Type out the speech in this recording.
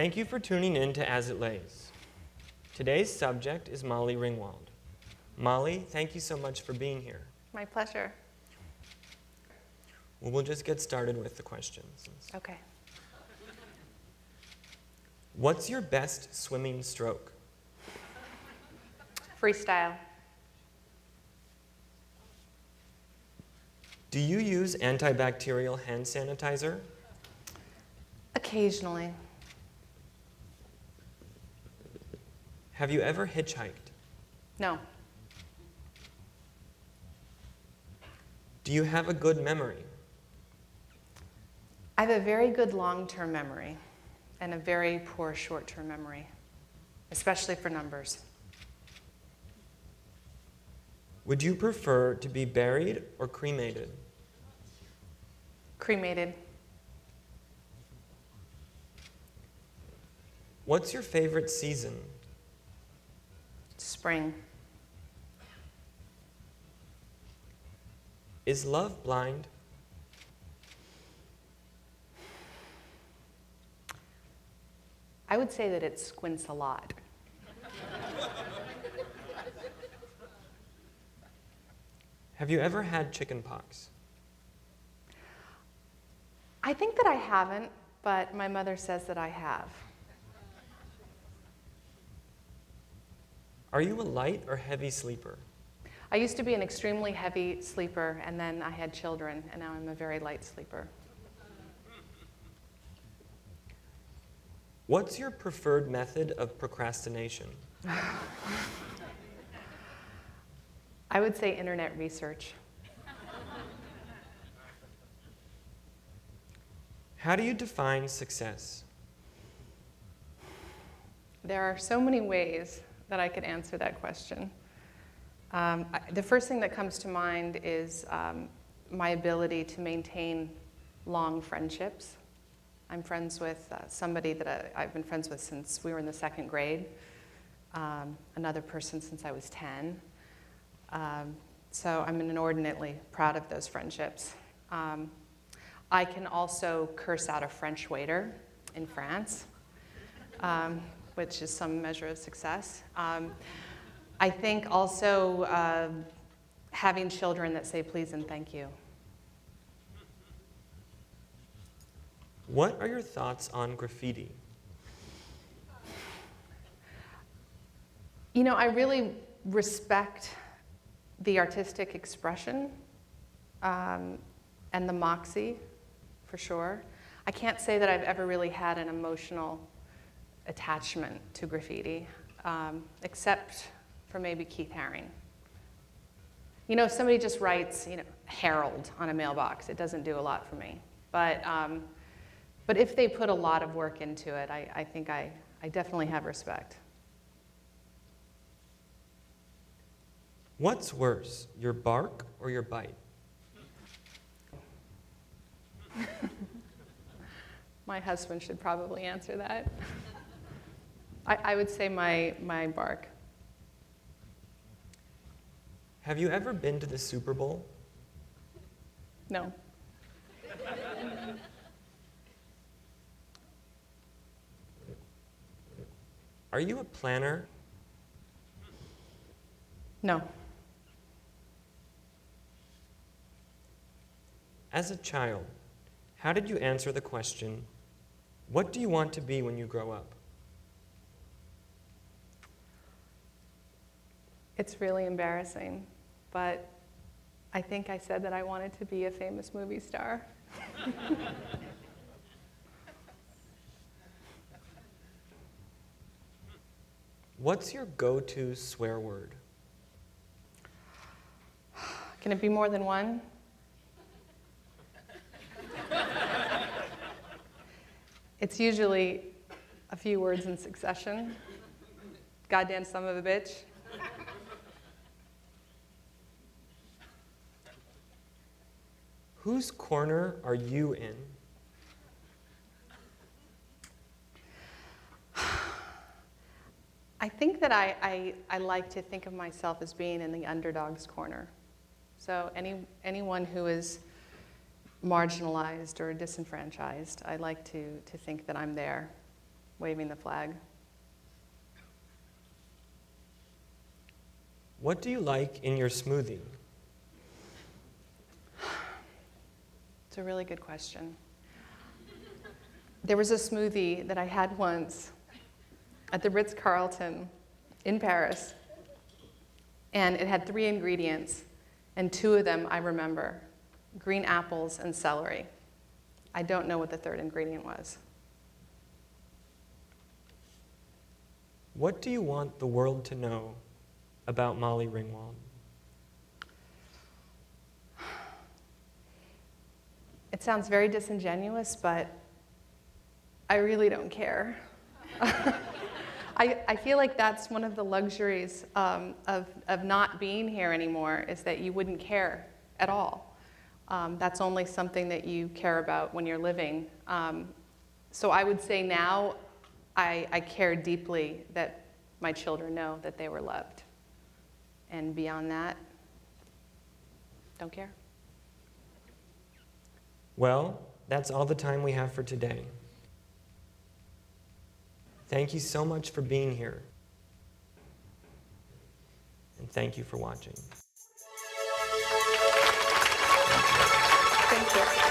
Thank you for tuning in to As It Lays. Today's subject is Molly Ringwald. Molly, thank you so much for being here. My pleasure. Well, we'll just get started with the questions. Okay. What's your best swimming stroke? Freestyle. Do you use antibacterial hand sanitizer? Occasionally. Have you ever hitchhiked? No. Do you have a good memory? I have a very good long-term memory and a very poor short-term memory, especially for numbers. Would you prefer to be buried or cremated? Cremated. What's your favorite season? Spring. Is love blind? I would say that it squints a lot. Have you ever had chickenpox? I think that I haven't, but my mother says that I have. Are you a light or heavy sleeper? I used to be an extremely heavy sleeper, and then I had children, and now I'm a very light sleeper. What's your preferred method of procrastination? I would say internet research. How do you define success? There are so many ways that I could answer that question. The first thing that comes to mind is my ability to maintain long friendships. I'm friends with somebody that I've been friends with since we were in the second grade, another person since I was 10. So I'm inordinately proud of those friendships. I can also curse out a French waiter in France, which is some measure of success. I think also having children that say please and thank you. What are your thoughts on graffiti? You know, I really respect the artistic expression and the moxie, for sure. I can't say that I've ever really had an emotional attachment to graffiti, except for maybe Keith Haring. You know, if somebody just writes, Harold on a mailbox, it doesn't do a lot for me. But if they put a lot of work into it, I think I definitely have respect. What's worse, your bark or your bite? My husband should probably answer that. I would say my bark. Have you ever been to the Super Bowl? No. Are you a planner? No. As a child, how did you answer the question, what do you want to be when you grow up? It's really embarrassing, but I think I said that I wanted to be a famous movie star. What's your go-to swear word? Can it be more than one? It's usually a few words in succession. Goddamn son of a bitch. Whose corner are you in? I think that I like to think of myself as being in the underdog's corner. So anyone who is marginalized or disenfranchised, I like to think that I'm there. waving the flag. What do you like in your smoothie? It's a really good question. There was a smoothie that I had once at the Ritz-Carlton in Paris, and it had 3 ingredients, and 2 of them I remember: green apples and celery. I don't know what the 3rd ingredient was. What do you want the world to know about Molly Ringwald? It sounds very disingenuous, but I really don't care. I feel like that's one of the luxuries of not being here anymore, is that you wouldn't care at all. That's only something that you care about when you're living. So I would say now I care deeply that my children know that they were loved. And beyond that, don't care. Well, that's all the time we have for today. Thank you so much for being here. And thank you for watching. Thank you.